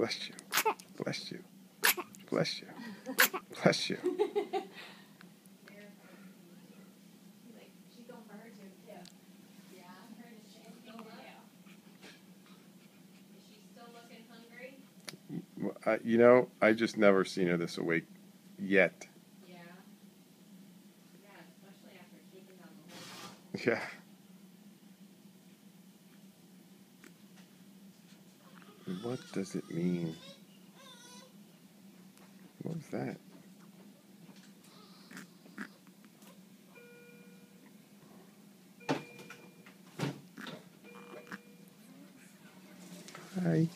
Bless you. Bless you. Bless you. Bless you. You know, I just never seen her this awake yet. Yeah. Yeah, especially after taking down the whole house. Yeah. What does it mean? What was that? Hi.